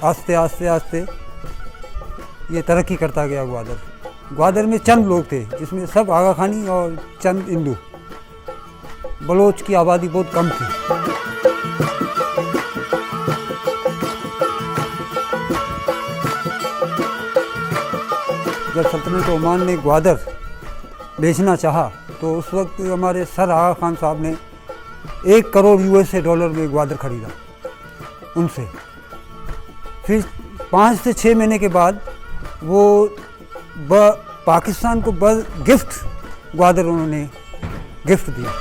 आस्ते आस्ते आस्ते ये तरक्की करता गया ग्वादर। ग्वादर में चंद लोग थे, जिसमें सब आगा खानी और चंद हिंदू। बलोच की आबादी बहुत कम थी। जब सल्तनत ओमान ने ग्वादर बेचना चाहा तो उस वक्त हमारे सर आगा खान साहब ने $1 करोड़ US में ग्वादर खरीदा उनसे। फिर 5 से 6 महीने के बाद वो पाकिस्तान को गिफ्ट ग्वादर उन्होंने गिफ्ट दिया।